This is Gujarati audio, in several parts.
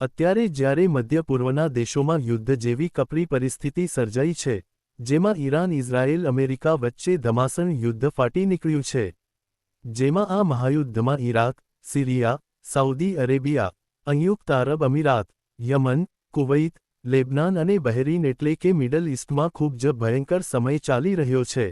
અત્યારે જ્યારે મધ્ય પૂર્વના દેશોમાં યુદ્ધ જેવી કપરી પરિસ્થિતિ સર્જાઈ છે, જેમાં ઈરાન ઇઝરાયેલ અમેરિકા વચ્ચે ધમાસણ યુદ્ધ ફાટી નીકળ્યું છે, જેમાં આ મહાયુદ્ધમાં ઇરાક, સિરિયા, સાઉદી અરેબિયા, સંયુક્ત આરબ અમીરાત, યમન, કુવૈત, લેબનાન અને બહેરીન એટલે કે મિડલ ઇસ્ટમાં ખૂબ જ ભયંકર સમય ચાલી રહ્યો છે.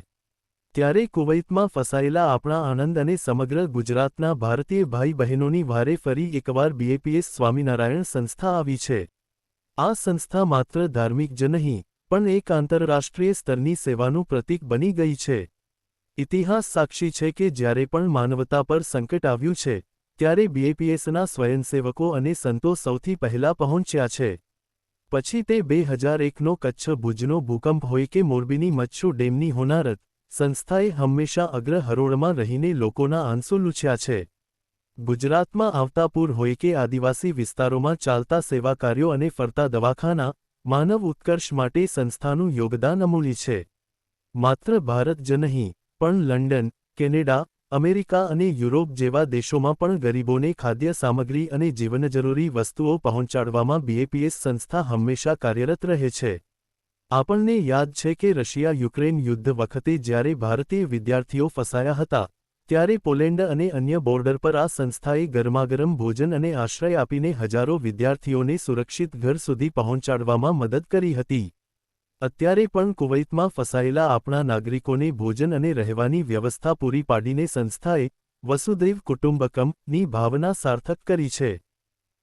ત્યારે કુવૈતમાં ફસાયેલા આપણા આણંદ અને સમગ્ર ગુજરાતના ભારતીય ભાઈ બહેનોની વારે ફરી એકવાર બીએપીએસ સ્વામિનારાયણ સંસ્થા આવી છે. આ સંસ્થા માત્ર ધાર્મિક જ નહીં, પણ એક આંતરરાષ્ટ્રીય સ્તરની સેવાનું પ્રતીક બની ગઈ છે. ઇતિહાસ સાક્ષી છે કે જ્યારે પણ માનવતા પર સંકટ આવ્યું છે, ત્યારે બીએપીએસના સ્વયંસેવકો અને સંતો સૌથી પહેલા પહોંચ્યા છે. પછી તે 2001નો કચ્છ ભુજનો ભૂકંપ હોય કે મોરબીની મચ્છુ ડેમની હોનારત, સંસ્થાએ હંમેશા અગ્ર હરોળમાં રહીને લોકોના આંસુ લૂછ્યા છે. ગુજરાતમાં આવતા પૂર હોય કે આદિવાસી વિસ્તારોમાં ચાલતા સેવા કાર્યો અને ફરતા દવાખાના, માનવ ઉત્કર્ષ માટે સંસ્થાનું યોગદાન અમૂલ્ય છે. માત્ર ભારત જ નહીં, પણ લંડન, કેનેડા, અમેરિકા અને યુરોપ જેવા દેશોમાં પણ ગરીબોને ખાદ્ય સામગ્રી અને જીવનજરૂરી વસ્તુઓ પહોંચાડવામાં બીએપીએસ સંસ્થા હંમેશા કાર્યરત રહે છે. આપણને યાદ છે કે રશિયા યુક્રેન યુદ્ધ વખતે જ્યારે ભારતીય વિદ્યાર્થીઓ ફસાયા હતા, ત્યારે પોલેન્ડ અને અન્ય બોર્ડર પર આ સંસ્થાએ ગરમાગરમ ભોજન અને આશ્રય આપીને હજારો વિદ્યાર્થીઓને સુરક્ષિત ઘર સુધી પહોંચાડવામાં મદદ કરી હતી. અત્યારે પણ કુવૈતમાં ફસાયેલા આપણા નાગરિકોને ભોજન અને રહેવાની વ્યવસ્થા પૂરી પાડીને સંસ્થાએ વસુધૈવ કુટુંબકમની ભાવના સાર્થક કરી છે.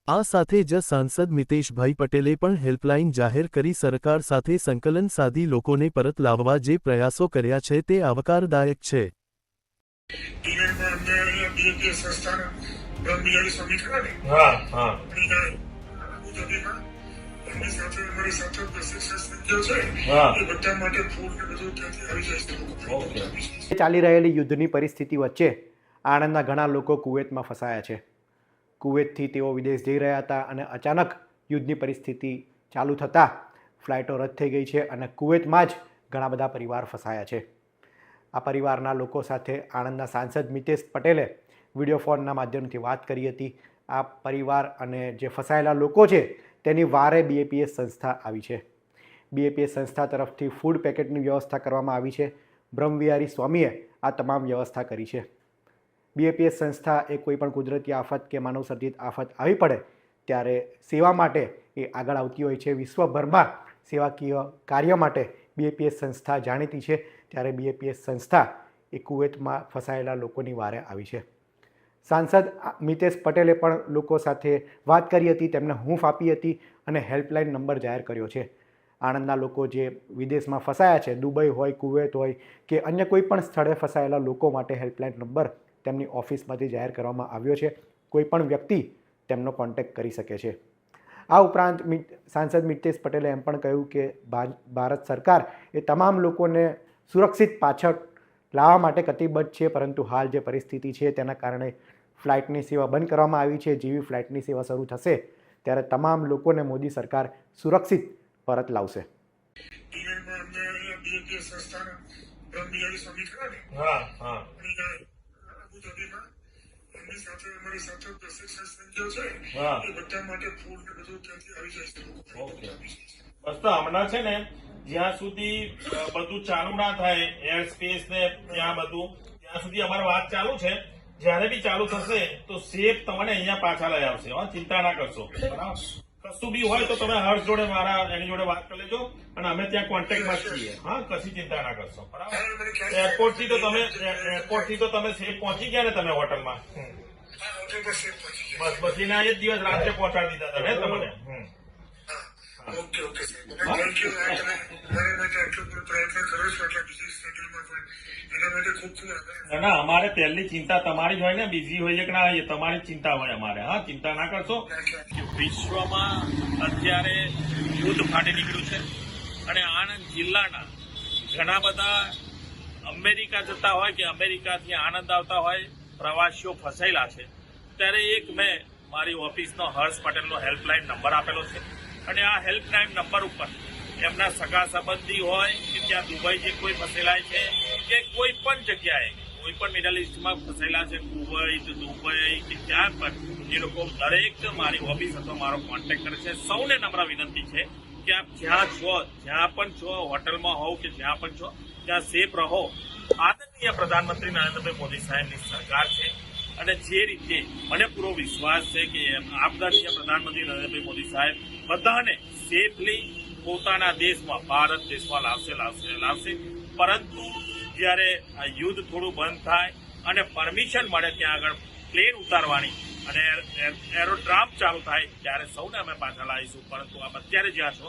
આ સાથે જ સાંસદ મિતેશભાઈ પટેલે પણ હેલ્પલાઇન જાહેર કરી સરકાર સાથે સંકલન સાધી લોકોને પરત લાવવા જે પ્રયાસો કર્યા છે તે આવકારદાયક છે. ચાલી રહેલી યુદ્ધની પરિસ્થિતિ વચ્ચે આણંદના ઘણા લોકો કુવૈતમાં ફસાયા છે. કુવૈતથી તેઓ વિદેશ જઈ રહ્યા હતા અને અચાનક યુદ્ધની પરિસ્થિતિ ચાલુ થતાં ફ્લાઇટો રદ થઈ ગઈ છે અને કુવૈતમાં જ ઘણા બધા પરિવાર ફસાયા છે. આ પરિવારના લોકો સાથે આણંદના સાંસદ મિતેશ પટેલે વિડીયો ફોનના માધ્યમથી વાત કરી હતી. આ પરિવાર અને જે ફસાયેલા લોકો છે તેની વારે બીએપીએસ સંસ્થા આવી છે. બીએપીએસ સંસ્થા તરફથી ફૂડ પેકેટની વ્યવસ્થા કરવામાં આવી છે. બ્રહ્મવિહારી સ્વામીએ આ તમામ વ્યવસ્થા કરી છે. બીએપીએસ સંસ્થા એ કોઈપણ કુદરતી આફત કે માનવસર્જિત આફત આવી પડે ત્યારે સેવા માટે એ આગળ આવતી હોય છે. વિશ્વભરમાં સેવાકીય કાર્ય માટે બીએપીએસ સંસ્થા જાણીતી છે. ત્યારે બીએપીએસ સંસ્થા એ કુવૈતમાં ફસાયેલા લોકોની વારે આવી છે. સાંસદ મિતેશ પટેલે પણ લોકો સાથે વાત કરી હતી, તેમને હૂંફ આપી હતી અને હેલ્પલાઇન નંબર જાહેર કર્યો છે. આણંદના લોકો જે વિદેશમાં ફસાયા છે, દુબઈ હોય, કુવૈત હોય કે અન્ય કોઈ પણ સ્થળે ફસાયેલા લોકો માટે હેલ્પલાઇન નંબર તેમની ઓફિસમાંથી જાહેર કરવામાં આવ્યો છે. કોઈપણ વ્યક્તિ તેમનો કોન્ટેક્ટ કરી શકે છે. આ ઉપરાંત સાંસદ મિતેશ પટેલે એમ પણ કહ્યું કે ભારત સરકાર એ તમામ લોકોને સુરક્ષિત પાછળ લાવવા માટે કટિબદ્ધ છે, પરંતુ હાલ જે પરિસ્થિતિ છે તેના કારણે ફ્લાઇટની સેવા બંધ કરવામાં આવી છે. જેવી ફ્લાઇટની સેવા શરૂ થશે ત્યારે તમામ લોકોને મોદી સરકાર સુરક્ષિત પરત લાવશે. બસ તો હમણાં છે ને જ્યાં સુધી બધું ચાલુ ના થાય એર સ્પેસ ને ત્યાં બધું, ત્યાં સુધી અમારી વાત ચાલુ છે. જયારે બી ચાલુ થશે તો સેફ તમને અહીંયા પાછા લઈ આવશે. ચિંતા ના કરશો. બરાબર, કશું બી હોય તો તમે હર્ષ જોડે એની જોડે વાત કરી લેજો અને અમે ત્યાં કોન્ટેક્ટમાં છીએ. હા, કશી ચિંતા ના કરશો. બરાબર, એરપોર્ટ થી તો તમે સેફ પહોંચી ગયા ને તમે હોટલમાં? બસ પછી ના એક દિવસ રાત્રે પહોંચાડી દીધા હતા ને તમને? ના, અમારે પહેલી ચિંતા તમારી જ હોય ને, બીજી હોય કે ના હોય તમારી ચિંતા હોય અમારે. હા, ચિંતા ના કરશો. વિશ્વમાં અત્યારે યુદ્ધ ફાટી નીકળ્યું છે અને આણંદ જિલ્લાના ઘણા બધા અમેરિકા જતા હોય કે અમેરિકાથી આણંદ આવતા હોય પ્રવાસીઓ ફસાયેલા છે. ત્યારે એક મેં મારી ઓફિસનો હર્ષ પટેલનો હેલ્પલાઇન નંબર આપેલો છે અને આ હેલ્પલાઇન નંબર ઉપર એમના સગા સંબંધી હોય કે ત્યાં દુબઈ જે કોઈ ફસેલા છે કે કોઈ પણ જગ્યાએ કોઈ પણ મિડલ ઇસ્ટમાં ફસેલા છે, કુવૈત, દુબઈ કે ત્યાં પણ એ લોકો દરેક મારી ઓફિસ અથવા મારો કોન્ટેક્ટ કરે છે. સૌને નમ્ર વિનંતી છે કે આપ જ્યાં છો, જ્યાં પણ છો, હોટલમાં હોવ કે જ્યાં પણ છો, ત્યાં સેફ રહો. આદરણીય પ્રધાનમંત્રી નરેન્દ્રભાઈ મોદી સાહેબની સરકાર છે અને જે રીતે મને પૂરો વિશ્વાસ છે કે આદરણીય પ્રધાનમંત્રી નરેન્દ્રભાઈ મોદી સાહેબ બધાને સેફલી પોતાના દેશમાં, ભારત દેશમાં લાવશે. પરંતુ જ્યારે આ યુદ્ધ થોડું બંધ થાય અને પરમિશન મળે ત્યાં આગળ પ્લેન ઉતારવાની અને એરોડ્રામ ચાલુ થાય ત્યારે સૌને અમે પાછા લાવીશું. પરંતુ આપ અત્યારે જ્યાં છો